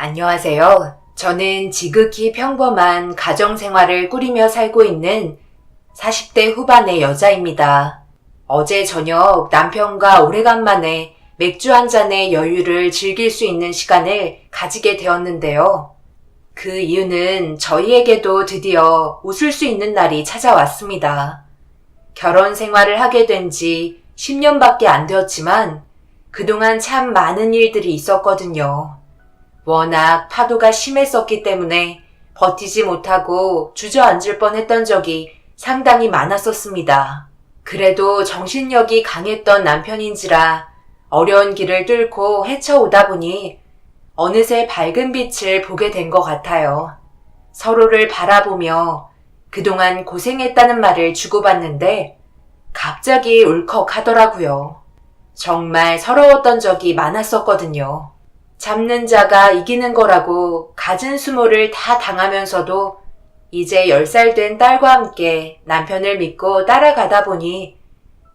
안녕하세요. 저는 지극히 평범한 가정생활을 꾸리며 살고 있는 40대 후반의 여자입니다. 어제 저녁 남편과 오래간만에 맥주 한 잔의 여유를 즐길 수 있는 시간을 가지게 되었는데요. 그 이유는 저희에게도 드디어 웃을 수 있는 날이 찾아왔습니다. 결혼 생활을 하게 된 지 10년밖에 안 되었지만 그동안 참 많은 일들이 있었거든요. 워낙 파도가 심했었기 때문에 버티지 못하고 주저앉을 뻔했던 적이 상당히 많았었습니다. 그래도 정신력이 강했던 남편인지라 어려운 길을 뚫고 헤쳐오다 보니 어느새 밝은 빛을 보게 된 것 같아요. 서로를 바라보며 그동안 고생했다는 말을 주고받는데 갑자기 울컥하더라고요. 정말 서러웠던 적이 많았었거든요. 잡는 자가 이기는 거라고 갖은 수모를 다 당하면서도 이제 10살 된 딸과 함께 남편을 믿고 따라가다 보니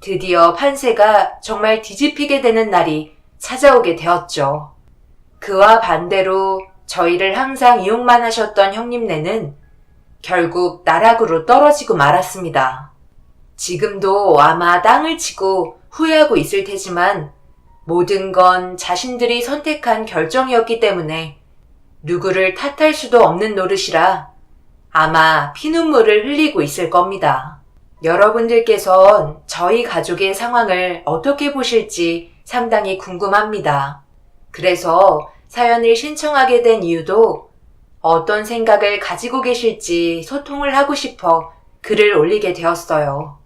드디어 판세가 정말 뒤집히게 되는 날이 찾아오게 되었죠. 그와 반대로 저희를 항상 이용만 하셨던 형님네는 결국 나락으로 떨어지고 말았습니다. 지금도 아마 땅을 치고 후회하고 있을 테지만 모든 건 자신들이 선택한 결정이었기 때문에 누구를 탓할 수도 없는 노릇이라 아마 피눈물을 흘리고 있을 겁니다. 여러분들께선 저희 가족의 상황을 어떻게 보실지 상당히 궁금합니다. 그래서 사연을 신청하게 된 이유도 어떤 생각을 가지고 계실지 소통을 하고 싶어 글을 올리게 되었어요.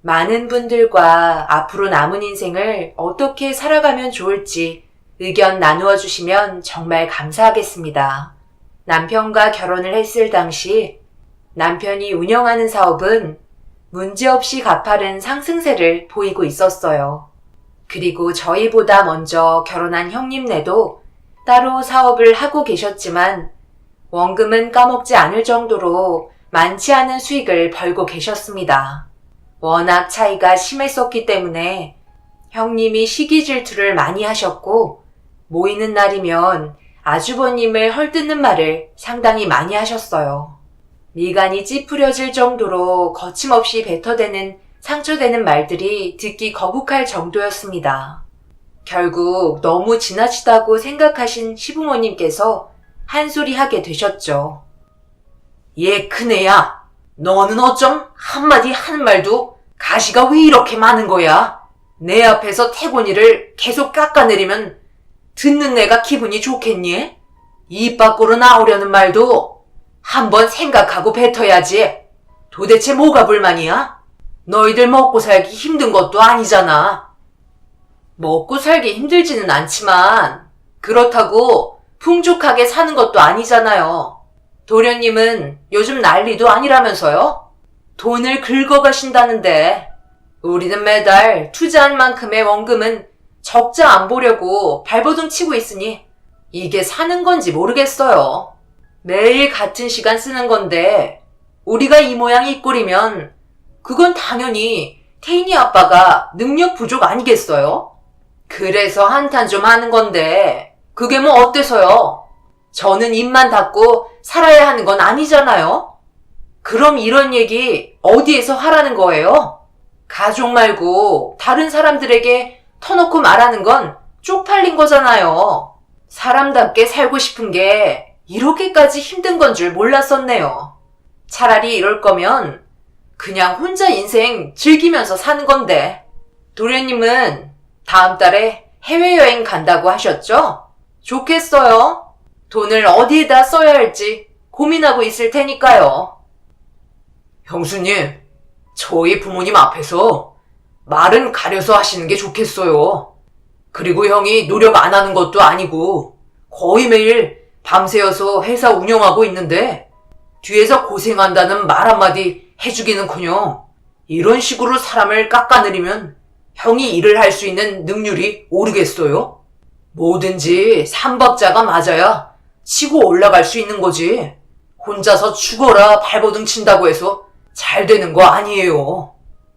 많은 분들과 앞으로 남은 인생을 어떻게 살아가면 좋을지 의견 나누어 주시면 정말 감사하겠습니다. 남편과 결혼을 했을 당시 남편이 운영하는 사업은 문제없이 가파른 상승세를 보이고 있었어요. 그리고 저희보다 먼저 결혼한 형님네도 따로 사업을 하고 계셨지만 원금은 까먹지 않을 정도로 많지 않은 수익을 벌고 계셨습니다. 워낙 차이가 심했었기 때문에 형님이 시기 질투를 많이 하셨고 모이는 날이면 아주버님을 헐뜯는 말을 상당히 많이 하셨어요. 미간이 찌푸려질 정도로 거침없이 뱉어대는 상처되는 말들이 듣기 거북할 정도였습니다. 결국 너무 지나치다고 생각하신 시부모님께서 한 소리 하게 되셨죠. 얘 큰애야, 너는 어쩜 한마디 하는 말도 가시가 왜 이렇게 많은 거야? 내 앞에서 태곤이를 계속 깎아내리면 듣는 내가 기분이 좋겠니? 입 밖으로 나오려는 말도 한번 생각하고 뱉어야지. 도대체 뭐가 불만이야? 너희들 먹고 살기 힘든 것도 아니잖아. 먹고 살기 힘들지는 않지만 그렇다고 풍족하게 사는 것도 아니잖아요. 도련님은 요즘 난리도 아니라면서요? 돈을 긁어가신다는데 우리는 매달 투자한 만큼의 원금은 적자 안 보려고 발버둥 치고 있으니 이게 사는 건지 모르겠어요. 매일 같은 시간 쓰는 건데 우리가 이 모양 이 꼴이면 그건 당연히 태인이 아빠가 능력 부족 아니겠어요? 그래서 한탄 좀 하는 건데 그게 뭐 어때서요? 저는 입만 닫고 살아야 하는 건 아니잖아요? 그럼 이런 얘기 어디에서 하라는 거예요? 가족 말고 다른 사람들에게 터놓고 말하는 건 쪽팔린 거잖아요. 사람답게 살고 싶은 게 이렇게까지 힘든 건 줄 몰랐었네요. 차라리 이럴 거면 그냥 혼자 인생 즐기면서 사는 건데. 도련님은 다음 달에 해외여행 간다고 하셨죠? 좋겠어요. 돈을 어디에다 써야 할지 고민하고 있을 테니까요. 형수님, 저희 부모님 앞에서 말은 가려서 하시는 게 좋겠어요. 그리고 형이 노력 안 하는 것도 아니고 거의 매일 밤새워서 회사 운영하고 있는데 뒤에서 고생한다는 말 한마디 해주기는커녕 이런 식으로 사람을 깎아내리면 형이 일을 할 수 있는 능률이 오르겠어요? 뭐든지 삼박자가 맞아야 치고 올라갈 수 있는 거지. 혼자서 죽어라 발버둥 친다고 해서 잘 되는 거 아니에요.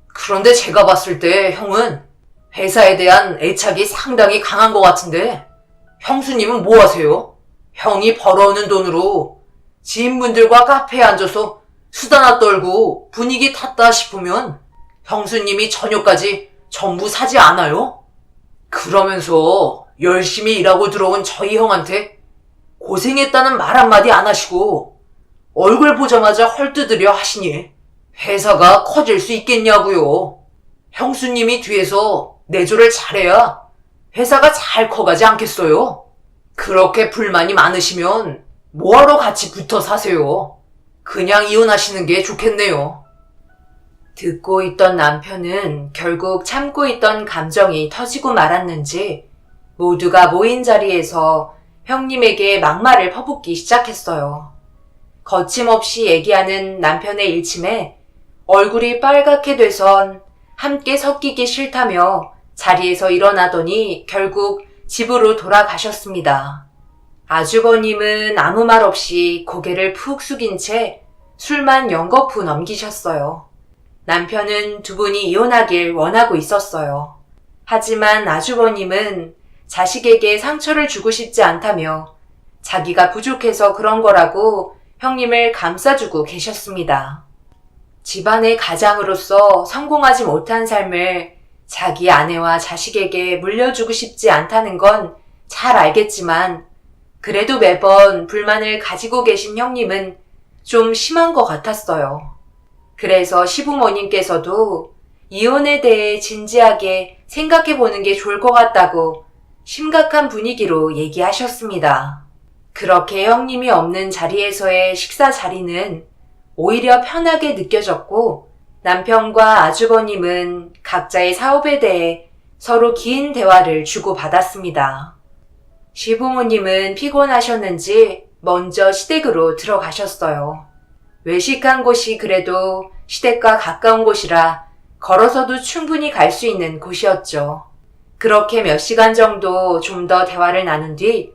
그런데 제가 봤을 때 형은 회사에 대한 애착이 상당히 강한 것 같은데 형수님은 뭐 하세요? 형이 벌어오는 돈으로 지인분들과 카페에 앉아서 수다나 떨고 분위기 탔다 싶으면 형수님이 저녁까지 전부 사지 않아요? 그러면서 열심히 일하고 들어온 저희 형한테 고생했다는 말 한마디 안 하시고 얼굴 보자마자 헐뜯으려 하시니 회사가 커질 수 있겠냐고요. 형수님이 뒤에서 내조를 잘해야 회사가 잘 커가지 않겠어요? 그렇게 불만이 많으시면 뭐하러 같이 붙어 사세요? 그냥 이혼하시는 게 좋겠네요. 듣고 있던 남편은 결국 참고 있던 감정이 터지고 말았는지 모두가 모인 자리에서 형님에게 막말을 퍼붓기 시작했어요. 거침없이 얘기하는 남편의 일침에 얼굴이 빨갛게 돼선 함께 섞이기 싫다며 자리에서 일어나더니 결국 집으로 돌아가셨습니다. 아주버님은 아무 말 없이 고개를 푹 숙인 채 술만 연거푸 넘기셨어요. 남편은 두 분이 이혼하길 원하고 있었어요. 하지만 아주버님은 자식에게 상처를 주고 싶지 않다며 자기가 부족해서 그런 거라고 형님을 감싸주고 계셨습니다. 집안의 가장으로서 성공하지 못한 삶을 자기 아내와 자식에게 물려주고 싶지 않다는 건 잘 알겠지만 그래도 매번 불만을 가지고 계신 형님은 좀 심한 것 같았어요. 그래서 시부모님께서도 이혼에 대해 진지하게 생각해 보는 게 좋을 것 같다고 심각한 분위기로 얘기하셨습니다. 그렇게 형님이 없는 자리에서의 식사 자리는 오히려 편하게 느껴졌고 남편과 아주버님은 각자의 사업에 대해 서로 긴 대화를 주고받았습니다. 시부모님은 피곤하셨는지 먼저 시댁으로 들어가셨어요. 외식한 곳이 그래도 시댁과 가까운 곳이라 걸어서도 충분히 갈 수 있는 곳이었죠. 그렇게 몇 시간 정도 좀 더 대화를 나눈 뒤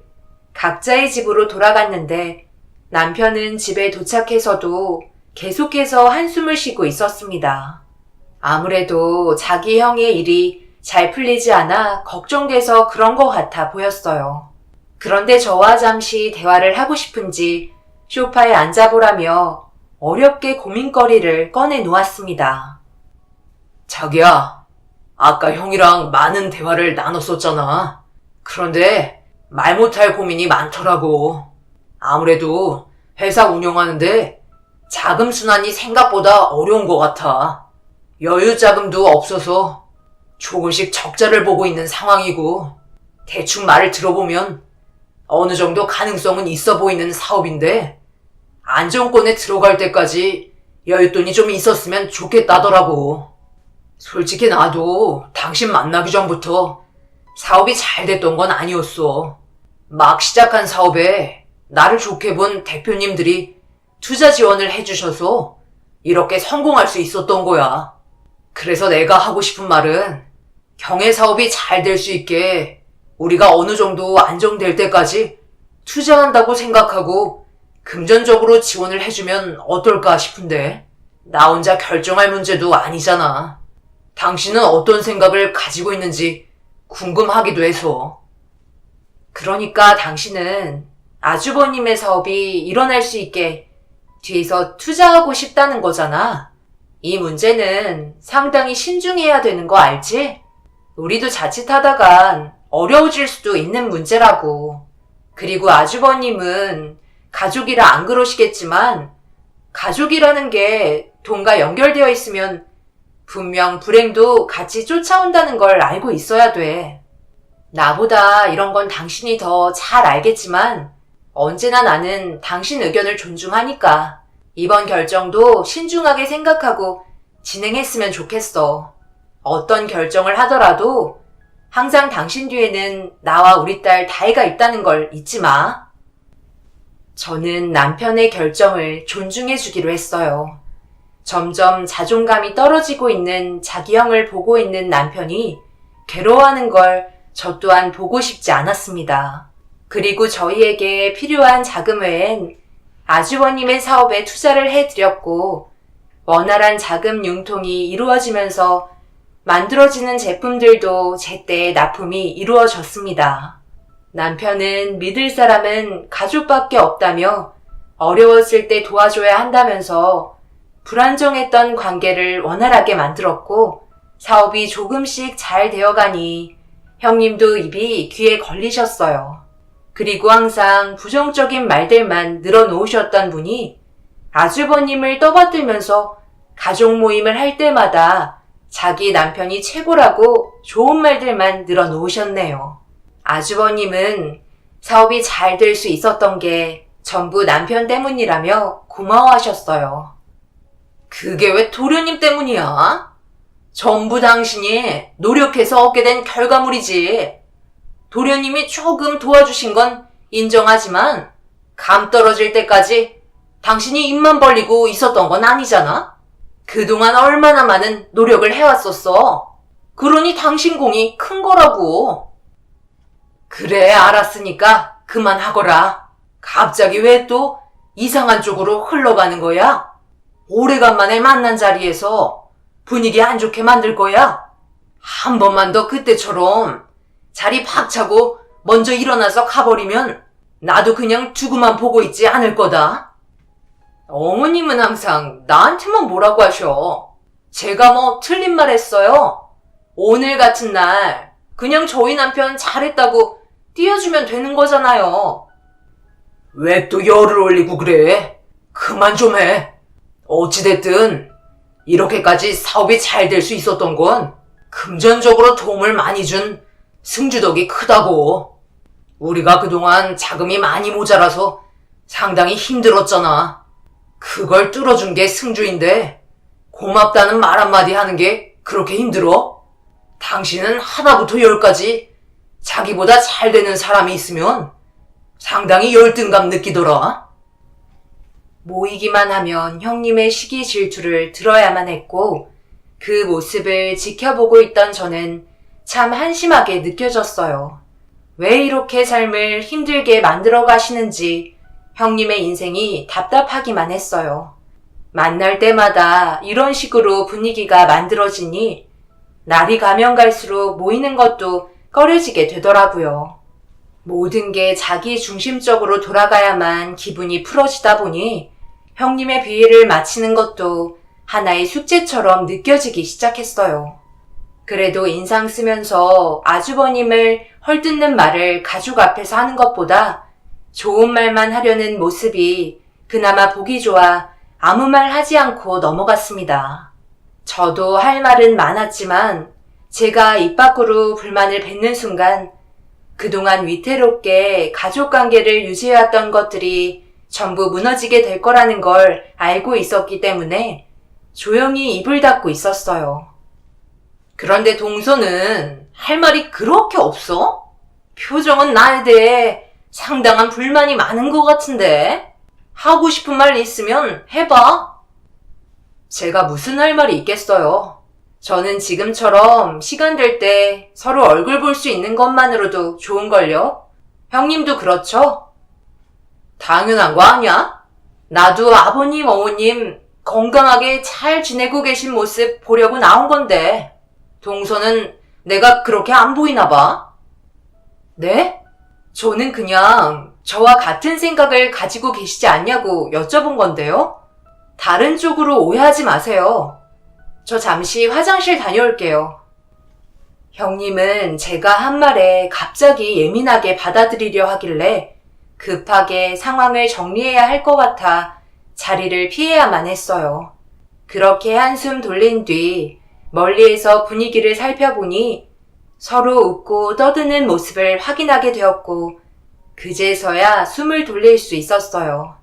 각자의 집으로 돌아갔는데 남편은 집에 도착해서도 계속해서 한숨을 쉬고 있었습니다. 아무래도 자기 형의 일이 잘 풀리지 않아 걱정돼서 그런 것 같아 보였어요. 그런데 저와 잠시 대화를 하고 싶은지 소파에 앉아보라며 어렵게 고민거리를 꺼내 놓았습니다. 자기야, 아까 형이랑 많은 대화를 나눴었잖아. 그런데 말 못할 고민이 많더라고. 아무래도 회사 운영하는데 자금 순환이 생각보다 어려운 것 같아. 여유 자금도 없어서 조금씩 적자를 보고 있는 상황이고 대충 말을 들어보면 어느 정도 가능성은 있어 보이는 사업인데 안정권에 들어갈 때까지 여윳돈이 좀 있었으면 좋겠다더라고. 솔직히 나도 당신 만나기 전부터 사업이 잘 됐던 건 아니었어. 막 시작한 사업에 나를 좋게 본 대표님들이 투자 지원을 해주셔서 이렇게 성공할 수 있었던 거야. 그래서 내가 하고 싶은 말은 경혜 사업이 잘 될 수 있게 우리가 어느 정도 안정될 때까지 투자한다고 생각하고 금전적으로 지원을 해주면 어떨까 싶은데 나 혼자 결정할 문제도 아니잖아. 당신은 어떤 생각을 가지고 있는지 궁금하기도 해서. 그러니까 당신은 아주버님의 사업이 일어날 수 있게 뒤에서 투자하고 싶다는 거잖아. 이 문제는 상당히 신중해야 되는 거 알지? 우리도 자칫하다간 어려워질 수도 있는 문제라고. 그리고 아주버님은 가족이라 안 그러시겠지만 가족이라는 게 돈과 연결되어 있으면 분명 불행도 같이 쫓아온다는 걸 알고 있어야 돼. 나보다 이런 건 당신이 더 잘 알겠지만 언제나 나는 당신 의견을 존중하니까 이번 결정도 신중하게 생각하고 진행했으면 좋겠어. 어떤 결정을 하더라도 항상 당신 뒤에는 나와 우리 딸 다혜가 있다는 걸 잊지 마. 저는 남편의 결정을 존중해 주기로 했어요. 점점 자존감이 떨어지고 있는 자기 형을 보고 있는 남편이 괴로워하는 걸 저 또한 보고 싶지 않았습니다. 그리고 저희에게 필요한 자금 외엔 아주버님의 사업에 투자를 해드렸고 원활한 자금 융통이 이루어지면서 만들어지는 제품들도 제때에 납품이 이루어졌습니다. 남편은 믿을 사람은 가족밖에 없다며 어려웠을 때 도와줘야 한다면서 불안정했던 관계를 원활하게 만들었고 사업이 조금씩 잘 되어가니 형님도 입이 귀에 걸리셨어요. 그리고 항상 부정적인 말들만 늘어놓으셨던 분이 아주버님을 떠받들면서 가족 모임을 할 때마다 자기 남편이 최고라고 좋은 말들만 늘어놓으셨네요. 아주버님은 사업이 잘 될 수 있었던 게 전부 남편 때문이라며 고마워하셨어요. 그게 왜 도련님 때문이야? 전부 당신이 노력해서 얻게 된 결과물이지. 도련님이 조금 도와주신 건 인정하지만 감 떨어질 때까지 당신이 입만 벌리고 있었던 건 아니잖아? 그동안 얼마나 많은 노력을 해왔었어. 그러니 당신 공이 큰 거라고. 그래, 알았으니까 그만하거라. 갑자기 왜 또 이상한 쪽으로 흘러가는 거야? 오래간만에 만난 자리에서 분위기 안 좋게 만들 거야? 한 번만 더 그때처럼 자리 박차고 먼저 일어나서 가버리면 나도 그냥 두고만 보고 있지 않을 거다. 어머님은 항상 나한테만 뭐라고 하셔. 제가 뭐 틀린 말 했어요? 오늘 같은 날 그냥 저희 남편 잘했다고 띄워주면 되는 거잖아요. 왜 또 열을 올리고 그래? 그만 좀 해. 어찌됐든 이렇게까지 사업이 잘 될 수 있었던 건 금전적으로 도움을 많이 준 승주 덕이 크다고. 우리가 그동안 자금이 많이 모자라서 상당히 힘들었잖아. 그걸 뚫어준 게 승주인데 고맙다는 말 한마디 하는 게 그렇게 힘들어? 당신은 하나부터 열까지 자기보다 잘 되는 사람이 있으면 상당히 열등감 느끼더라. 모이기만 하면 형님의 시기 질투를 들어야만 했고 그 모습을 지켜보고 있던 저는 참 한심하게 느껴졌어요. 왜 이렇게 삶을 힘들게 만들어 가시는지 형님의 인생이 답답하기만 했어요. 만날 때마다 이런 식으로 분위기가 만들어지니 날이 가면 갈수록 모이는 것도 꺼려지게 되더라고요. 모든 게 자기 중심적으로 돌아가야만 기분이 풀어지다 보니 형님의 비위를 마치는 것도 하나의 숙제처럼 느껴지기 시작했어요. 그래도 인상 쓰면서 아주버님을 헐뜯는 말을 가족 앞에서 하는 것보다 좋은 말만 하려는 모습이 그나마 보기 좋아 아무 말 하지 않고 넘어갔습니다. 저도 할 말은 많았지만 제가 입 밖으로 불만을 뱉는 순간 그동안 위태롭게 가족관계를 유지해왔던 것들이 전부 무너지게 될 거라는 걸 알고 있었기 때문에 조용히 입을 닫고 있었어요. 그런데 동서는 할 말이 그렇게 없어? 표정은 나에 대해 상당한 불만이 많은 것 같은데. 하고 싶은 말 있으면 해봐. 제가 무슨 할 말이 있겠어요. 저는 지금처럼 시간 될 때 서로 얼굴 볼 수 있는 것만으로도 좋은걸요? 형님도 그렇죠? 당연한 거 아니야? 나도 아버님, 어머님 건강하게 잘 지내고 계신 모습 보려고 나온 건데 동서는 내가 그렇게 안 보이나 봐? 네? 저는 그냥 저와 같은 생각을 가지고 계시지 않냐고 여쭤본 건데요. 다른 쪽으로 오해하지 마세요. 저 잠시 화장실 다녀올게요. 형님은 제가 한 말에 갑자기 예민하게 받아들이려 하길래 급하게 상황을 정리해야 할 것 같아 자리를 피해야만 했어요. 그렇게 한숨 돌린 뒤 멀리에서 분위기를 살펴보니 서로 웃고 떠드는 모습을 확인하게 되었고 그제서야 숨을 돌릴 수 있었어요.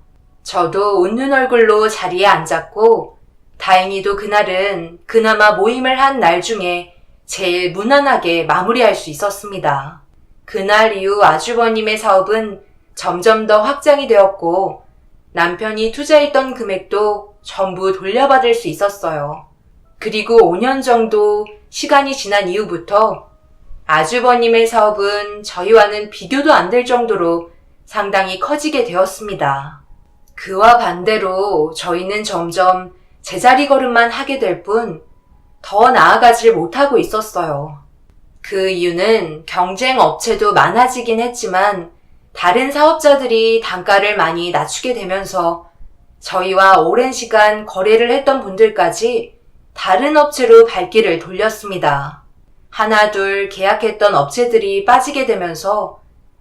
저도 웃는 얼굴로 자리에 앉았고 다행히도 그날은 그나마 모임을 한 날 중에 제일 무난하게 마무리할 수 있었습니다. 그날 이후 아주버님의 사업은 점점 더 확장이 되었고 남편이 투자했던 금액도 전부 돌려받을 수 있었어요. 그리고 5년 정도 시간이 지난 이후부터 아주버님의 사업은 저희와는 비교도 안 될 정도로 상당히 커지게 되었습니다. 그와 반대로 저희는 점점 제자리 걸음만 하게 될 뿐 더 나아가질 못하고 있었어요. 그 이유는 경쟁 업체도 많아지긴 했지만 다른 사업자들이 단가를 많이 낮추게 되면서 저희와 오랜 시간 거래를 했던 분들까지 다른 업체로 발길을 돌렸습니다. 하나 둘 계약했던 업체들이 빠지게 되면서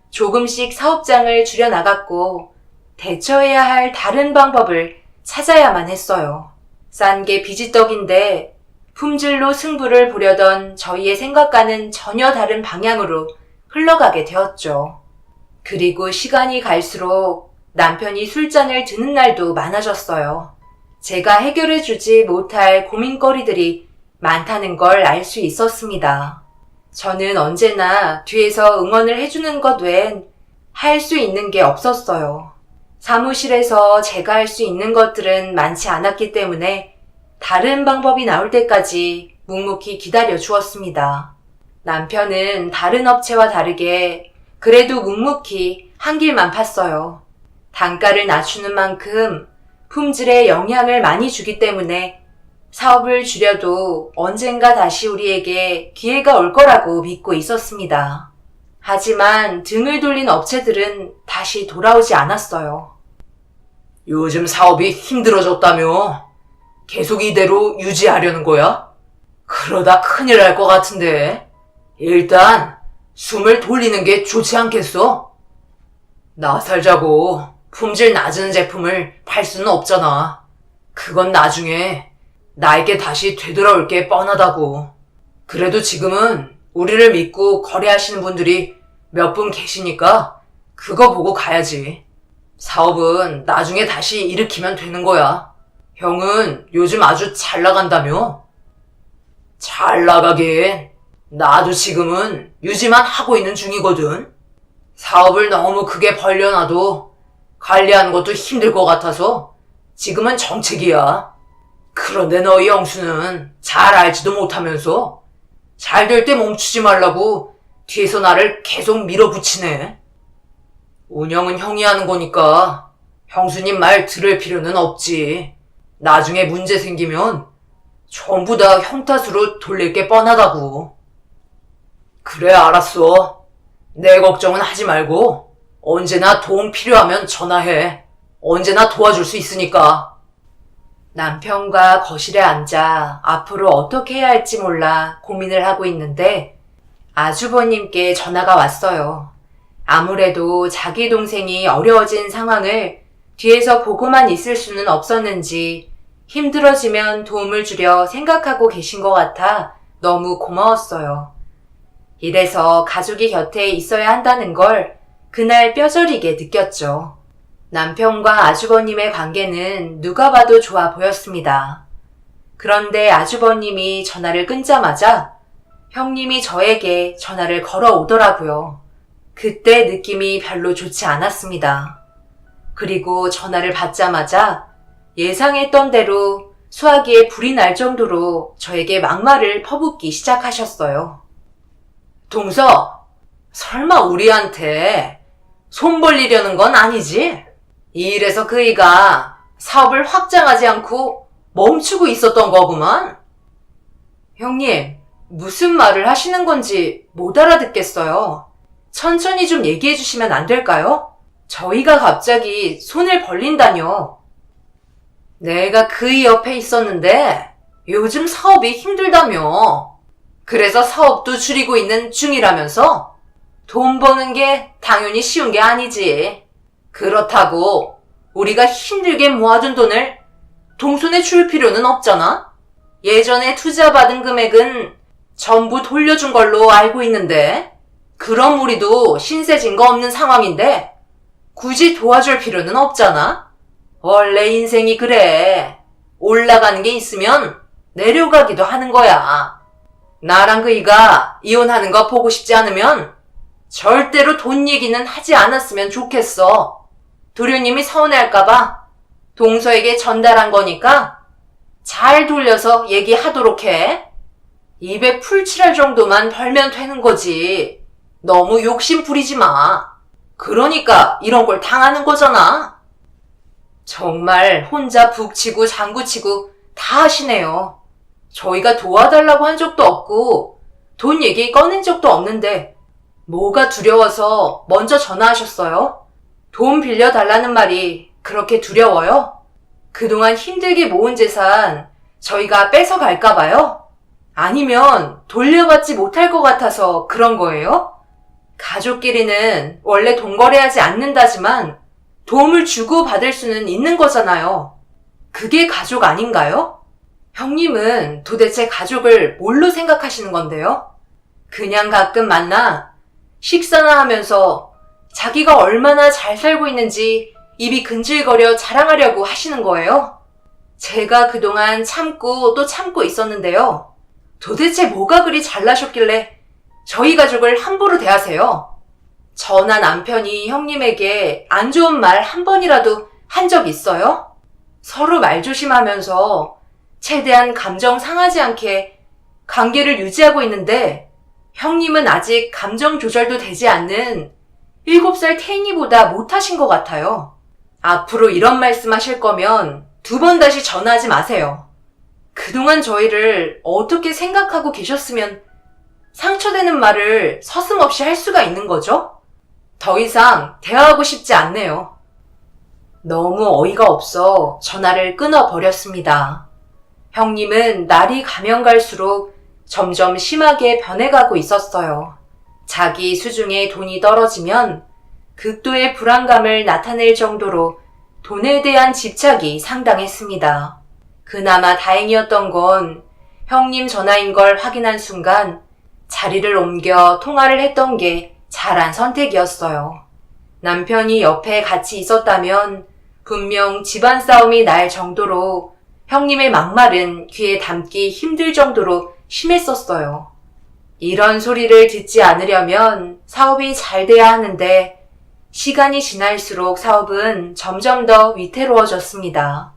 조금씩 사업장을 줄여나갔고 대처해야 할 다른 방법을 찾아야만 했어요. 싼 게 비지떡인데 품질로 승부를 보려던 저희의 생각과는 전혀 다른 방향으로 흘러가게 되었죠. 그리고 시간이 갈수록 남편이 술잔을 드는 날도 많아졌어요. 제가 해결해주지 못할 고민거리들이 많다는 걸 알 수 있었습니다. 저는 언제나 뒤에서 응원을 해주는 것 외엔 할 수 있는 게 없었어요. 사무실에서 제가 할 수 있는 것들은 많지 않았기 때문에 다른 방법이 나올 때까지 묵묵히 기다려 주었습니다. 남편은 다른 업체와 다르게 그래도 묵묵히 한 길만 팠어요. 단가를 낮추는 만큼 품질에 영향을 많이 주기 때문에 사업을 줄여도 언젠가 다시 우리에게 기회가 올 거라고 믿고 있었습니다. 하지만 등을 돌린 업체들은 다시 돌아오지 않았어요. 요즘 사업이 힘들어졌다며? 계속 이대로 유지하려는 거야? 그러다 큰일 날 것 같은데. 일단 숨을 돌리는 게 좋지 않겠어? 나 살자고 품질 낮은 제품을 팔 수는 없잖아. 그건 나중에 나에게 다시 되돌아올 게 뻔하다고. 그래도 지금은 우리를 믿고 거래하시는 분들이 몇 분 계시니까 그거 보고 가야지. 사업은 나중에 다시 일으키면 되는 거야. 형은 요즘 아주 잘 나간다며? 잘 나가긴. 나도 지금은 유지만 하고 있는 중이거든. 사업을 너무 크게 벌려놔도 관리하는 것도 힘들 것 같아서 지금은 정책이야. 그런데 너희 영수는 잘 알지도 못하면서 잘 될 때 멈추지 말라고 뒤에서 나를 계속 밀어붙이네. 운영은 형이 하는 거니까 형수님 말 들을 필요는 없지. 나중에 문제 생기면 전부 다 형 탓으로 돌릴 게 뻔하다고. 그래, 알았어. 내 걱정은 하지 말고 언제나 도움 필요하면 전화해. 언제나 도와줄 수 있으니까. 남편과 거실에 앉아 앞으로 어떻게 해야 할지 몰라 고민을 하고 있는데 아주버님께 전화가 왔어요. 아무래도 자기 동생이 어려워진 상황을 뒤에서 보고만 있을 수는 없었는지 힘들어지면 도움을 주려 생각하고 계신 것 같아 너무 고마웠어요. 이래서 가족이 곁에 있어야 한다는 걸 그날 뼈저리게 느꼈죠. 남편과 아주버님의 관계는 누가 봐도 좋아 보였습니다. 그런데 아주버님이 전화를 끊자마자 형님이 저에게 전화를 걸어오더라고요. 그때 느낌이 별로 좋지 않았습니다. 그리고 전화를 받자마자 예상했던 대로 수화기에 불이 날 정도로 저에게 막말을 퍼붓기 시작하셨어요. 동서, 설마 우리한테 손 벌리려는 건 아니지? 이 일에서 그이가 사업을 확장하지 않고 멈추고 있었던 거구만. 형님, 무슨 말을 하시는 건지 못 알아듣겠어요. 천천히 좀 얘기해 주시면 안 될까요? 저희가 갑자기 손을 벌린다뇨. 내가 그이 옆에 있었는데 요즘 사업이 힘들다며. 그래서 사업도 줄이고 있는 중이라면서? 돈 버는 게 당연히 쉬운 게 아니지. 그렇다고 우리가 힘들게 모아둔 돈을 동손에 줄 필요는 없잖아? 예전에 투자받은 금액은 전부 돌려준 걸로 알고 있는데, 그럼 우리도 신세진 거 없는 상황인데 굳이 도와줄 필요는 없잖아? 원래 인생이 그래. 올라가는 게 있으면 내려가기도 하는 거야. 나랑 그이가 이혼하는 거 보고 싶지 않으면 절대로 돈 얘기는 하지 않았으면 좋겠어. 도련님이 서운해할까봐 동서에게 전달한 거니까 잘 돌려서 얘기하도록 해. 입에 풀 칠할 정도만 벌면 되는 거지. 너무 욕심 부리지 마. 그러니까 이런 걸 당하는 거잖아. 정말 혼자 북치고 장구치고 다 하시네요. 저희가 도와달라고 한 적도 없고 돈 얘기 꺼낸 적도 없는데 뭐가 두려워서 먼저 전화하셨어요? 돈 빌려달라는 말이 그렇게 두려워요? 그동안 힘들게 모은 재산 저희가 뺏어갈까 봐요? 아니면 돌려받지 못할 것 같아서 그런 거예요? 가족끼리는 원래 돈 거래하지 않는다지만 도움을 주고받을 수는 있는 거잖아요. 그게 가족 아닌가요? 형님은 도대체 가족을 뭘로 생각하시는 건데요? 그냥 가끔 만나 식사나 하면서 자기가 얼마나 잘 살고 있는지 입이 근질거려 자랑하려고 하시는 거예요? 제가 그동안 참고 또 참고 있었는데요. 도대체 뭐가 그리 잘나셨길래 저희 가족을 함부로 대하세요? 저나 남편이 형님에게 안 좋은 말 한 번이라도 한 적 있어요? 서로 말조심하면서 최대한 감정 상하지 않게 관계를 유지하고 있는데 형님은 아직 감정 조절도 되지 않는 7살 태인이보다 못하신 것 같아요. 앞으로 이런 말씀 하실 거면 2번 다시 전화하지 마세요. 그동안 저희를 어떻게 생각하고 계셨으면 상처되는 말을 서슴없이 할 수가 있는 거죠? 더 이상 대화하고 싶지 않네요. 너무 어이가 없어 전화를 끊어버렸습니다. 형님은 날이 가면 갈수록 점점 심하게 변해가고 있었어요. 자기 수중에 돈이 떨어지면 극도의 불안감을 나타낼 정도로 돈에 대한 집착이 상당했습니다. 그나마 다행이었던 건 형님 전화인 걸 확인한 순간 자리를 옮겨 통화를 했던 게 잘한 선택이었어요. 남편이 옆에 같이 있었다면 분명 집안 싸움이 날 정도로 형님의 막말은 귀에 담기 힘들 정도로 심했었어요. 이런 소리를 듣지 않으려면 사업이 잘 돼야 하는데 시간이 지날수록 사업은 점점 더 위태로워졌습니다.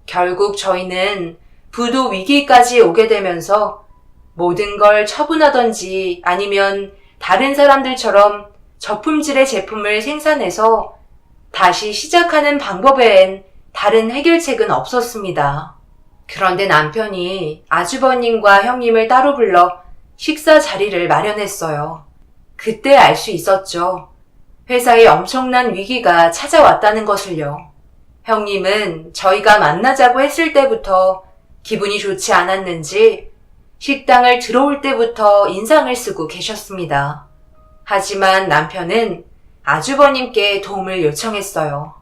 결국 저희는 부도 위기까지 오게 되면서 모든 걸 처분하던지 아니면 다른 사람들처럼 저품질의 제품을 생산해서 다시 시작하는 방법 외엔 다른 해결책은 없었습니다. 그런데 남편이 아주버님과 형님을 따로 불러 식사 자리를 마련했어요. 그때 알 수 있었죠. 회사에 엄청난 위기가 찾아왔다는 것을요. 형님은 저희가 만나자고 했을 때부터 기분이 좋지 않았는지 식당을 들어올 때부터 인상을 쓰고 계셨습니다. 하지만 남편은 아주버님께 도움을 요청했어요.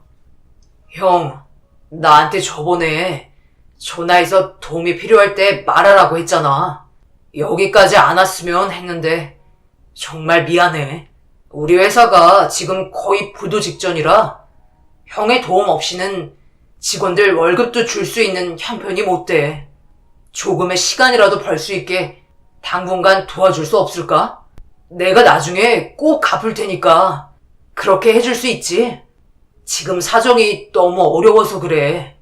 형, 나한테 저번에 전화해서 도움이 필요할 때 말하라고 했잖아. 여기까지 안 왔으면 했는데 정말 미안해. 우리 회사가 지금 거의 부도 직전이라 형의 도움 없이는 직원들 월급도 줄 수 있는 형편이 못 돼. 조금의 시간이라도 벌 수 있게 당분간 도와줄 수 없을까? 내가 나중에 꼭 갚을 테니까 그렇게 해줄 수 있지? 지금 사정이 너무 어려워서 그래.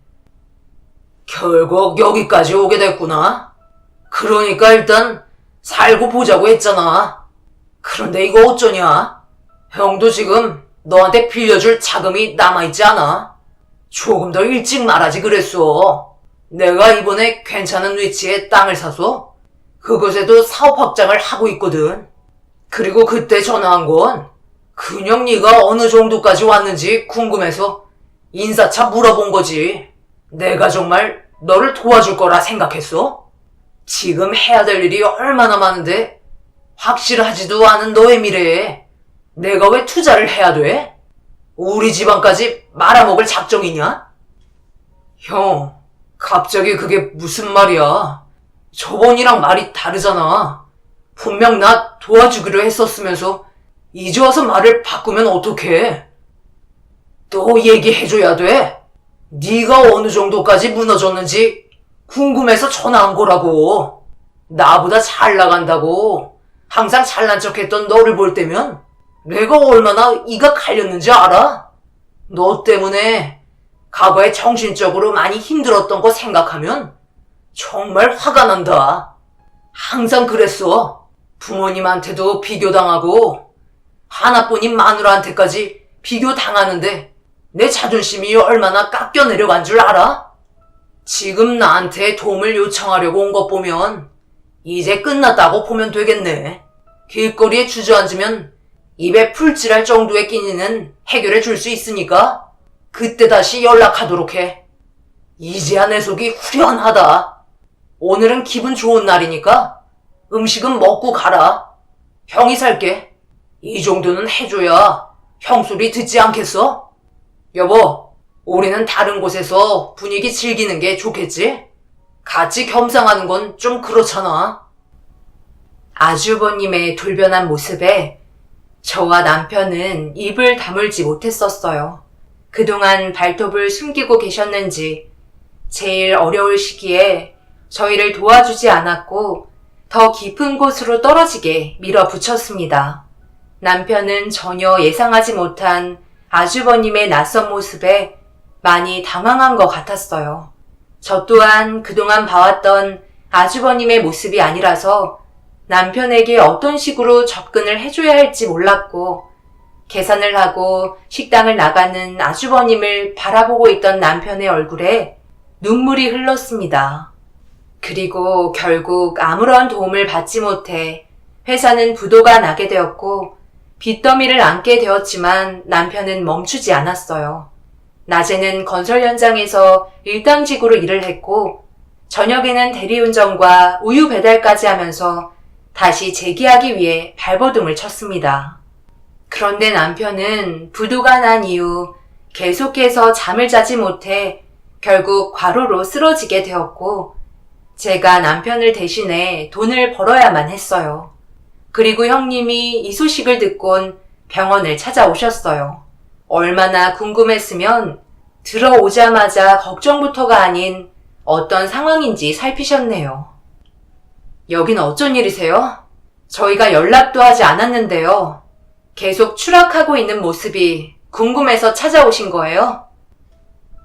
결국 여기까지 오게 됐구나. 그러니까 일단 살고 보자고 했잖아. 그런데 이거 어쩌냐? 형도 지금 너한테 빌려줄 자금이 남아있지 않아. 조금 더 일찍 말하지 그랬어. 내가 이번에 괜찮은 위치에 땅을 사서 그곳에도 사업 확장을 하고 있거든. 그리고 그때 전화한 건 그냥 네가 어느 정도까지 왔는지 궁금해서 인사차 물어본 거지. 내가 정말 너를 도와줄 거라 생각했어? 지금 해야 될 일이 얼마나 많은데 확실하지도 않은 너의 미래에 내가 왜 투자를 해야 돼? 우리 집안까지 말아먹을 작정이냐? 형, 갑자기 그게 무슨 말이야? 저번이랑 말이 다르잖아. 분명 나 도와주기로 했었으면서 이제 와서 말을 바꾸면 어떡해? 또 얘기해줘야 돼? 네가 어느 정도까지 무너졌는지 궁금해서 전화한 거라고. 나보다 잘 나간다고 항상 잘난 척했던 너를 볼 때면 내가 얼마나 이가 갈렸는지 알아? 너 때문에 과거에 정신적으로 많이 힘들었던 거 생각하면 정말 화가 난다. 항상 그랬어. 부모님한테도 비교당하고 하나뿐인 마누라한테까지 비교당하는데 내 자존심이 얼마나 깎여 내려간 줄 알아? 지금 나한테 도움을 요청하려고 온 것 보면 이제 끝났다고 보면 되겠네. 길거리에 주저앉으면 입에 풀칠할 정도의 끼니는 해결해 줄 수 있으니까 그때 다시 연락하도록 해. 이제야 내 속이 후련하다. 오늘은 기분 좋은 날이니까 음식은 먹고 가라. 형이 살게. 이 정도는 해줘야 형 소리 듣지 않겠어? 여보, 우리는 다른 곳에서 분위기 즐기는 게 좋겠지? 같이 겸상하는 건 좀 그렇잖아. 아주버님의 돌변한 모습에 저와 남편은 입을 다물지 못했었어요. 그동안 발톱을 숨기고 계셨는지 제일 어려울 시기에 저희를 도와주지 않았고 더 깊은 곳으로 떨어지게 밀어붙였습니다. 남편은 전혀 예상하지 못한 아주버님의 낯선 모습에 많이 당황한 것 같았어요. 저 또한 그동안 봐왔던 아주버님의 모습이 아니라서 남편에게 어떤 식으로 접근을 해줘야 할지 몰랐고 계산을 하고 식당을 나가는 아주버님을 바라보고 있던 남편의 얼굴에 눈물이 흘렀습니다. 그리고 결국 아무런 도움을 받지 못해 회사는 부도가 나게 되었고 빚더미를 안게 되었지만 남편은 멈추지 않았어요. 낮에는 건설 현장에서 일당직으로 일을 했고 저녁에는 대리운전과 우유 배달까지 하면서 다시 재기하기 위해 발버둥을 쳤습니다. 그런데 남편은 부도가 난 이후 계속해서 잠을 자지 못해 결국 과로로 쓰러지게 되었고 제가 남편을 대신해 돈을 벌어야만 했어요. 그리고 형님이 이 소식을 듣곤 병원을 찾아오셨어요. 얼마나 궁금했으면 들어오자마자 걱정부터가 아닌 어떤 상황인지 살피셨네요. 여긴 어쩐 일이세요? 저희가 연락도 하지 않았는데요. 계속 추락하고 있는 모습이 궁금해서 찾아오신 거예요?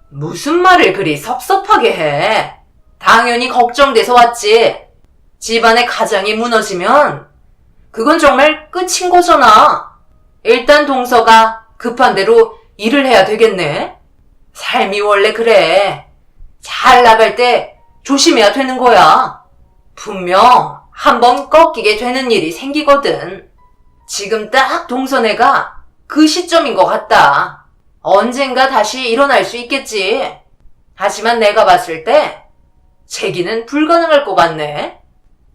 무슨 말을 그리 섭섭하게 해? 당연히 걱정돼서 왔지. 집안의 가장이 무너지면 그건 정말 끝인 거잖아. 일단 동서가 급한 대로 일을 해야 되겠네. 삶이 원래 그래. 잘 나갈 때 조심해야 되는 거야. 분명 한번 꺾이게 되는 일이 생기거든. 지금 딱 동서네가 그 시점인 것 같다. 언젠가 다시 일어날 수 있겠지. 하지만 내가 봤을 때 재기는 불가능할 것 같네.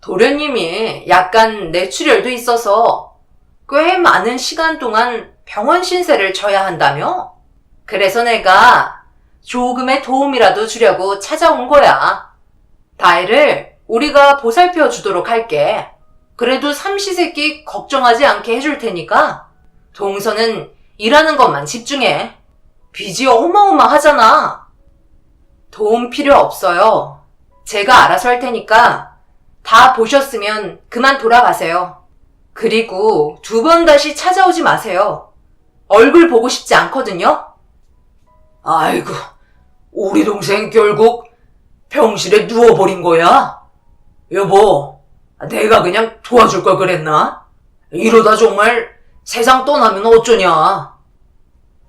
도련님이 약간 뇌출혈도 있어서 꽤 많은 시간 동안 병원 신세를 져야 한다며? 그래서 내가 조금의 도움이라도 주려고 찾아온 거야. 다혜를 우리가 보살펴 주도록 할게. 그래도 삼시세끼 걱정하지 않게 해줄 테니까 동서는 일하는 것만 집중해. 빚이 어마어마하잖아. 도움 필요 없어요. 제가 알아서 할 테니까 다 보셨으면 그만 돌아가세요. 그리고 2번 다시 찾아오지 마세요. 얼굴 보고 싶지 않거든요. 아이고, 우리 동생 결국 병실에 누워버린 거야? 여보, 내가 그냥 도와줄 걸 그랬나? 이러다 정말 세상 떠나면 어쩌냐?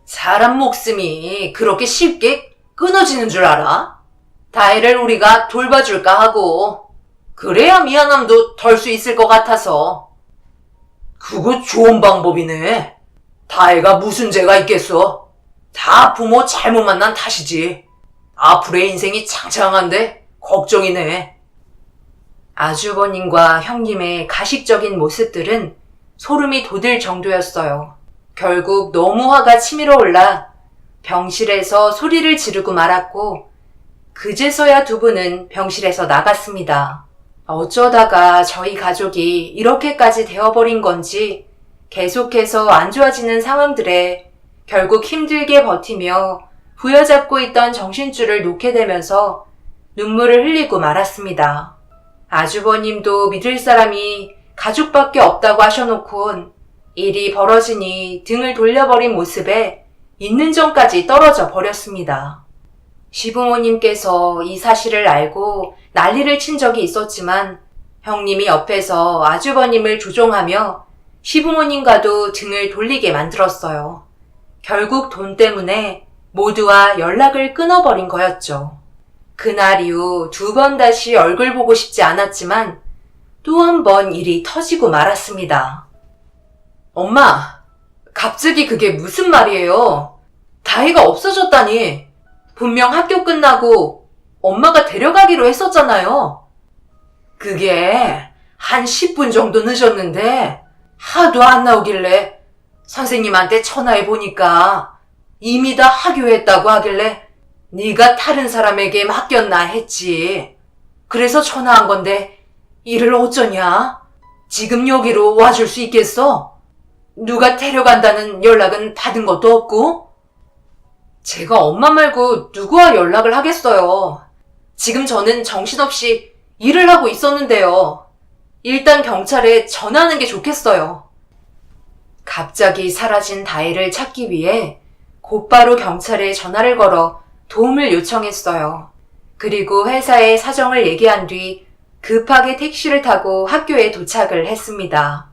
사람 목숨이 그렇게 쉽게 끊어지는 줄 알아? 다혜를 우리가 돌봐줄까 하고 그래야 미안함도 덜 수 있을 것 같아서. 그거 좋은 방법이네. 다혜가 무슨 죄가 있겠어. 다 부모 잘못 만난 탓이지. 앞으로의 인생이 창창한데 걱정이네. 아주버님과 형님의 가식적인 모습들은 소름이 돋을 정도였어요. 결국 너무 화가 치밀어 올라 병실에서 소리를 지르고 말았고 그제서야 2분은 병실에서 나갔습니다. 어쩌다가 저희 가족이 이렇게까지 되어버린 건지 계속해서 안 좋아지는 상황들에 결국 힘들게 버티며 부여잡고 있던 정신줄을 놓게 되면서 눈물을 흘리고 말았습니다. 아주버님도 믿을 사람이 가족밖에 없다고 하셔놓곤 일이 벌어지니 등을 돌려버린 모습에 있는 정까지 떨어져 버렸습니다. 시부모님께서 이 사실을 알고 난리를 친 적이 있었지만 형님이 옆에서 아주버님을 조종하며 시부모님과도 등을 돌리게 만들었어요. 결국 돈 때문에 모두와 연락을 끊어버린 거였죠. 그날 이후 2번 다시 얼굴 보고 싶지 않았지만 또 한 번 일이 터지고 말았습니다. 엄마, 갑자기 그게 무슨 말이에요? 다혜가 없어졌다니. 분명 학교 끝나고 엄마가 데려가기로 했었잖아요. 그게 한 10분 정도 늦었는데 하도 안 나오길래 선생님한테 전화해 보니까 이미 다 하교했다고 하길래 네가 다른 사람에게 맡겼나 했지. 그래서 전화한 건데 일을 어쩌냐? 지금 여기로 와줄 수 있겠어? 누가 데려간다는 연락은 받은 것도 없고? 제가 엄마 말고 누구와 연락을 하겠어요. 지금 저는 정신없이 일을 하고 있었는데요. 일단 경찰에 전화하는 게 좋겠어요. 갑자기 사라진 다혜를 찾기 위해 곧바로 경찰에 전화를 걸어 도움을 요청했어요. 그리고 회사에 사정을 얘기한 뒤 급하게 택시를 타고 학교에 도착을 했습니다.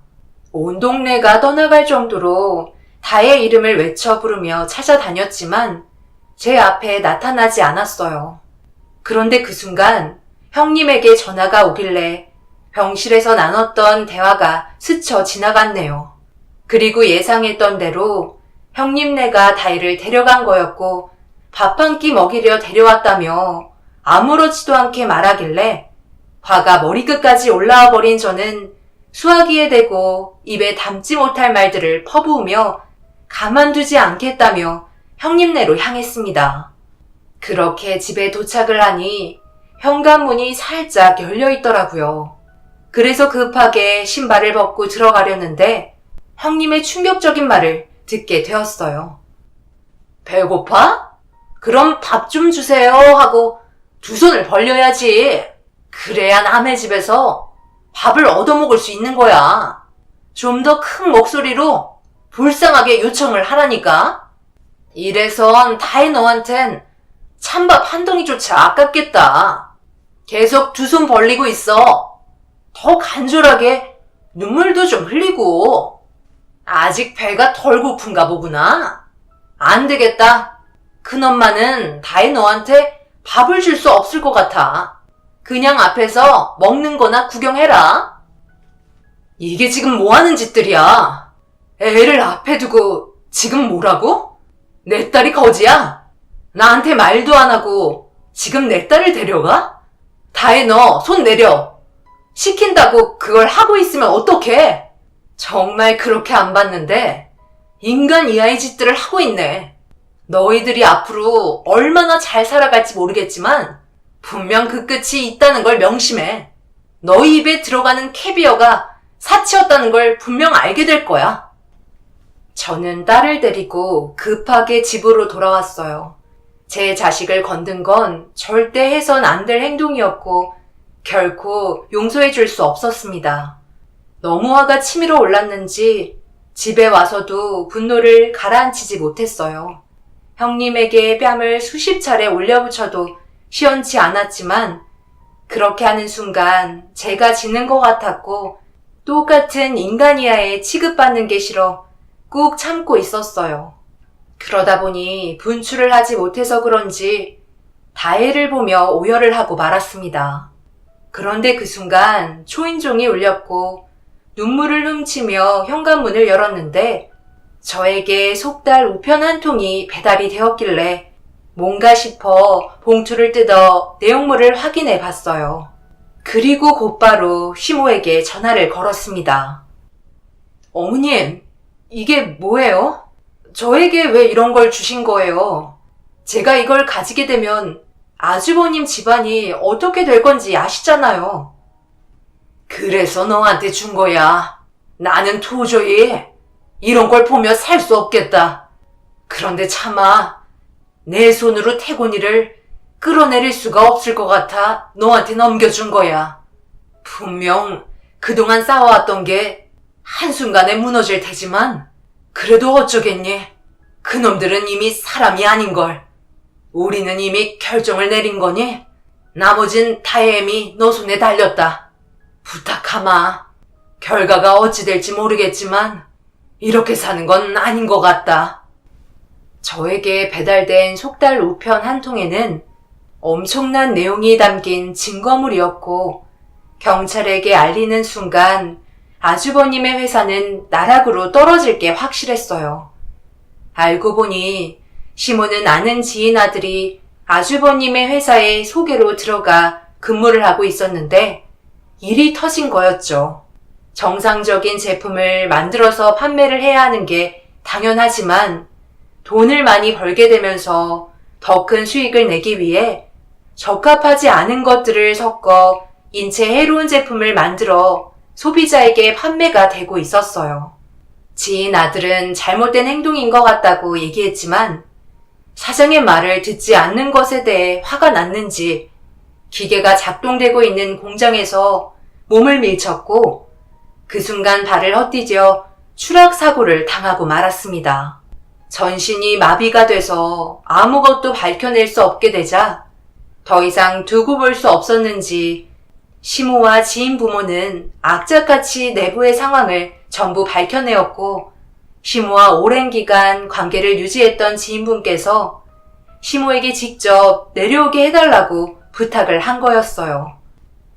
온 동네가 떠나갈 정도로 다혜의 이름을 외쳐 부르며 찾아다녔지만 제 앞에 나타나지 않았어요. 그런데 그 순간 형님에게 전화가 오길래 병실에서 나눴던 대화가 스쳐 지나갔네요. 그리고 예상했던 대로 형님네가 다혜를 데려간 거였고 밥 한 끼 먹이려 데려왔다며 아무렇지도 않게 말하길래 화가 머리끝까지 올라와 버린 저는 수화기에 대고 입에 담지 못할 말들을 퍼부으며 가만두지 않겠다며 형님네로 향했습니다. 그렇게 집에 도착을 하니 현관문이 살짝 열려 있더라고요. 그래서 급하게 신발을 벗고 들어가려는데 형님의 충격적인 말을 듣게 되었어요. 배고파? 그럼 밥 좀 주세요 하고 두 손을 벌려야지. 그래야 남의 집에서 밥을 얻어먹을 수 있는 거야. 좀 더 큰 목소리로 불쌍하게 요청을 하라니까. 이래선 다혜 너한텐 찬밥 한 덩이조차 아깝겠다. 계속 두 손 벌리고 있어. 더 간절하게 눈물도 좀 흘리고. 아직 배가 덜 고픈가 보구나. 안 되겠다. 큰엄마는 다혜 너한테 밥을 줄 수 없을 것 같아. 그냥 앞에서 먹는 거나 구경해라. 이게 지금 뭐 하는 짓들이야? 애를 앞에 두고 지금 뭐라고? 내 딸이 거지야? 나한테 말도 안 하고 지금 내 딸을 데려가? 다혜 너 손 내려. 시킨다고 그걸 하고 있으면 어떡해? 정말 그렇게 안 봤는데 인간 이하의 짓들을 하고 있네. 너희들이 앞으로 얼마나 잘 살아갈지 모르겠지만 분명 그 끝이 있다는 걸 명심해. 너희 입에 들어가는 캐비어가 사치였다는 걸 분명 알게 될 거야. 저는 딸을 데리고 급하게 집으로 돌아왔어요. 제 자식을 건든 건 절대 해선 안 될 행동이었고 결코 용서해 줄 수 없었습니다. 너무 화가 치밀어 올랐는지 집에 와서도 분노를 가라앉히지 못했어요. 형님에게 뺨을 수십 차례 올려붙여도 시원치 않았지만 그렇게 하는 순간 제가 지는 것 같았고 똑같은 인간 이하에 취급받는 게 싫어 꾹 참고 있었어요. 그러다 보니 분출을 하지 못해서 그런지 다혜를 보며 오열을 하고 말았습니다. 그런데 그 순간 초인종이 울렸고 눈물을 훔치며 현관문을 열었는데 저에게 속달 우편 한 통이 배달이 되었길래 뭔가 싶어 봉투를 뜯어 내용물을 확인해 봤어요. 그리고 곧바로 시모에게 전화를 걸었습니다. 어머님, 이게 뭐예요? 저에게 왜 이런 걸 주신 거예요? 제가 이걸 가지게 되면 아주버님 집안이 어떻게 될 건지 아시잖아요. 그래서 너한테 준 거야. 나는 도저히 이런 걸 보며 살 수 없겠다. 그런데 차마 내 손으로 태곤이를 끌어내릴 수가 없을 것 같아 너한테 넘겨준 거야. 분명 그동안 쌓아왔던 게 한순간에 무너질 테지만 그래도 어쩌겠니? 그놈들은 이미 사람이 아닌걸. 우리는 이미 결정을 내린 거니 나머진 다혜엠이 너 손에 달렸다. 부탁하마. 결과가 어찌 될지 모르겠지만 이렇게 사는 건 아닌 것 같다. 저에게 배달된 속달 우편 한 통에는 엄청난 내용이 담긴 증거물이었고 경찰에게 알리는 순간 아주버님의 회사는 나락으로 떨어질 게 확실했어요. 알고 보니 시모는 아는 지인 아들이 아주버님의 회사에 소개로 들어가 근무를 하고 있었는데 일이 터진 거였죠. 정상적인 제품을 만들어서 판매를 해야 하는 게 당연하지만 돈을 많이 벌게 되면서 더 큰 수익을 내기 위해 적합하지 않은 것들을 섞어 인체에 해로운 제품을 만들어 소비자에게 판매가 되고 있었어요. 지인 아들은 잘못된 행동인 것 같다고 얘기했지만 사장의 말을 듣지 않는 것에 대해 화가 났는지 기계가 작동되고 있는 공장에서 몸을 밀쳤고 그 순간 발을 헛디뎌 추락사고를 당하고 말았습니다. 전신이 마비가 돼서 아무것도 밝혀낼 수 없게 되자 더 이상 두고 볼 수 없었는지 시모와 지인 부모는 악착같이 내부의 상황을 전부 밝혀내었고 시모와 오랜 기간 관계를 유지했던 지인분께서 시모에게 직접 내려오게 해달라고 부탁을 한 거였어요.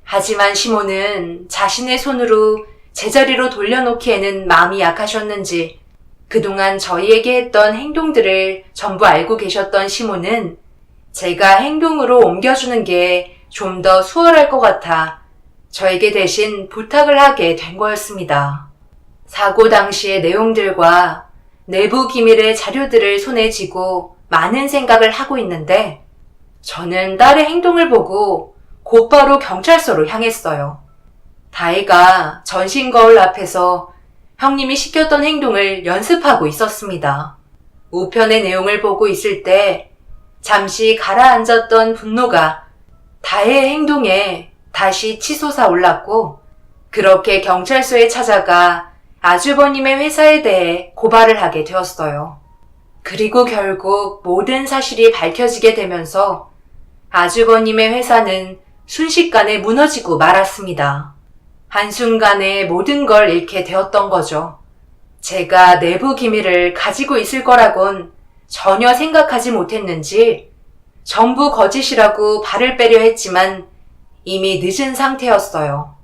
하지만 시모는 자신의 손으로 제자리로 돌려놓기에는 마음이 약하셨는지 그동안 저희에게 했던 행동들을 전부 알고 계셨던 시모는 제가 행동으로 옮겨주는 게 좀 더 수월할 것 같아 저에게 대신 부탁을 하게 된 거였습니다. 사고 당시의 내용들과 내부 기밀의 자료들을 손에 쥐고 많은 생각을 하고 있는데 저는 딸의 행동을 보고 곧바로 경찰서로 향했어요. 다혜가 전신 거울 앞에서 형님이 시켰던 행동을 연습하고 있었습니다. 우편의 내용을 보고 있을 때 잠시 가라앉았던 분노가 다혜의 행동에 다시 치솟아 올랐고 그렇게 경찰서에 찾아가 아주버님의 회사에 대해 고발을 하게 되었어요. 그리고 결국 모든 사실이 밝혀지게 되면서 아주버님의 회사는 순식간에 무너지고 말았습니다. 한순간에 모든 걸 잃게 되었던 거죠. 제가 내부 기밀을 가지고 있을 거라곤 전혀 생각하지 못했는지 전부 거짓이라고 발을 빼려 했지만 이미 늦은 상태였어요.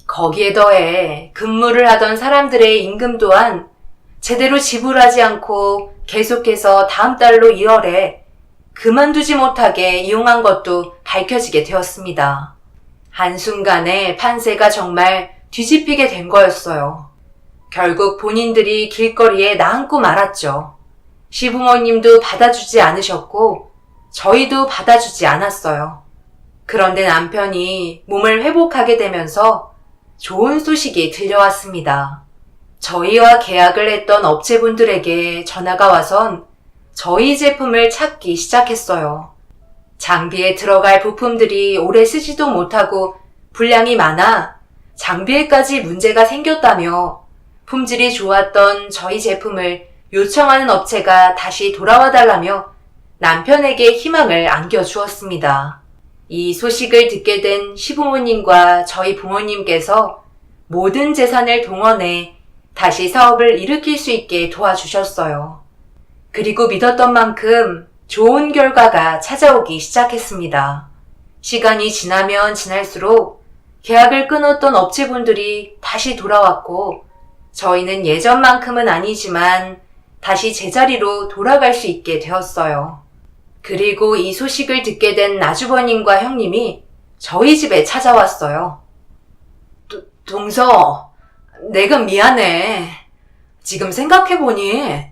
거기에 더해 근무를 하던 사람들의 임금 또한 제대로 지불하지 않고 계속해서 다음 달로 이월에 그만두지 못하게 이용한 것도 밝혀지게 되었습니다. 한순간에 판세가 정말 뒤집히게 된 거였어요. 결국 본인들이 길거리에 나앉고 말았죠. 시부모님도 받아주지 않으셨고 저희도 받아주지 않았어요. 그런데 남편이 몸을 회복하게 되면서 좋은 소식이 들려왔습니다. 저희와 계약을 했던 업체분들에게 전화가 와선 저희 제품을 찾기 시작했어요. 장비에 들어갈 부품들이 오래 쓰지도 못하고 분량이 많아 장비에까지 문제가 생겼다며 품질이 좋았던 저희 제품을 요청하는 업체가 다시 돌아와 달라며 남편에게 희망을 안겨주었습니다. 이 소식을 듣게 된 시부모님과 저희 부모님께서 모든 재산을 동원해 다시 사업을 일으킬 수 있게 도와주셨어요. 그리고 믿었던 만큼 좋은 결과가 찾아오기 시작했습니다. 시간이 지나면 지날수록 계약을 끊었던 업체분들이 다시 돌아왔고 저희는 예전만큼은 아니지만 다시 제자리로 돌아갈 수 있게 되었어요. 그리고 이 소식을 듣게 된 아주버님과 형님이 저희 집에 찾아왔어요. 동서, 내가 미안해. 지금 생각해보니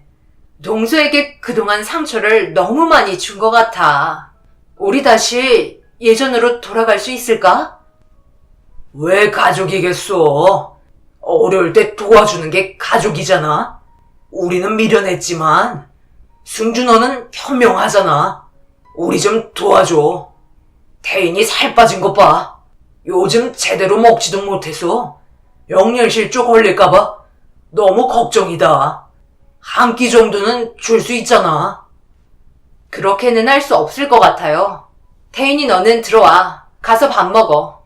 동서에게 그동안 상처를 너무 많이 준 것 같아. 우리 다시 예전으로 돌아갈 수 있을까? 왜 가족이겠어? 어려울 때 도와주는 게 가족이잖아. 우리는 미련했지만 승주 너는 현명하잖아. 우리 좀 도와줘. 태인이 살 빠진 것 봐. 요즘 제대로 먹지도 못해서 영양실조 걸릴까봐 너무 걱정이다. 한 끼 정도는 줄 수 있잖아. 그렇게는 할 수 없을 것 같아요. 태인이 너는 들어와. 가서 밥 먹어.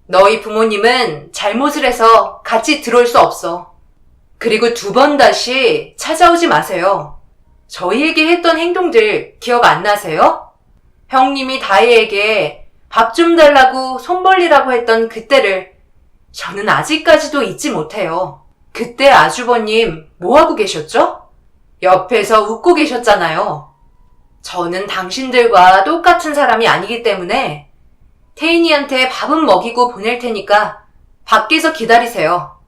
너희 부모님은 잘못을 해서 같이 들어올 수 없어. 그리고 2번 다시 찾아오지 마세요. 저희에게 했던 행동들 기억 안 나세요? 형님이 다혜에게 밥 좀 달라고 손 벌리라고 했던 그때를 저는 아직까지도 잊지 못해요. 그때 아주버님 뭐하고 계셨죠? 옆에서 웃고 계셨잖아요. 저는 당신들과 똑같은 사람이 아니기 때문에 태인이한테 밥은 먹이고 보낼 테니까 밖에서 기다리세요.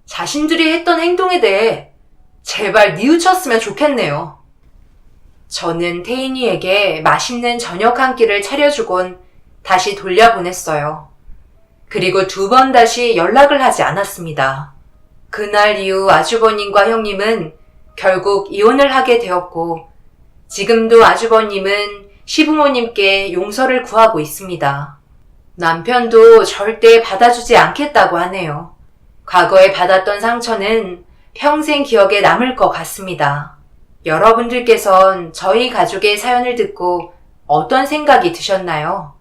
자신들이 했던 행동에 대해 제발 뉘우쳤으면 좋겠네요. 저는 태인이에게 맛있는 저녁 한 끼를 차려주곤 다시 돌려보냈어요. 그리고 2번 다시 연락을 하지 않았습니다. 그날 이후 아주버님과 형님은 결국 이혼을 하게 되었고 지금도 아주버님은 시부모님께 용서를 구하고 있습니다. 남편도 절대 받아주지 않겠다고 하네요. 과거에 받았던 상처는 평생 기억에 남을 것 같습니다. 여러분들께선 저희 가족의 사연을 듣고 어떤 생각이 드셨나요?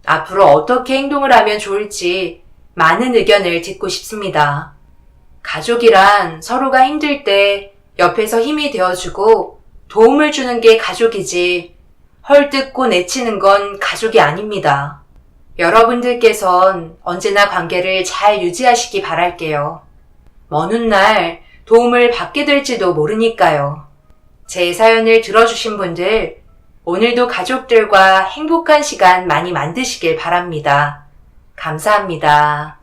앞으로 어떻게 행동을 하면 좋을지 많은 의견을 듣고 싶습니다. 가족이란 서로가 힘들 때 옆에서 힘이 되어주고 도움을 주는 게 가족이지 헐뜯고 내치는 건 가족이 아닙니다. 여러분들께선 언제나 관계를 잘 유지하시기 바랄게요. 먼 훗날 도움을 받게 될지도 모르니까요. 제 사연을 들어주신 분들, 오늘도 가족들과 행복한 시간 많이 만드시길 바랍니다. 감사합니다.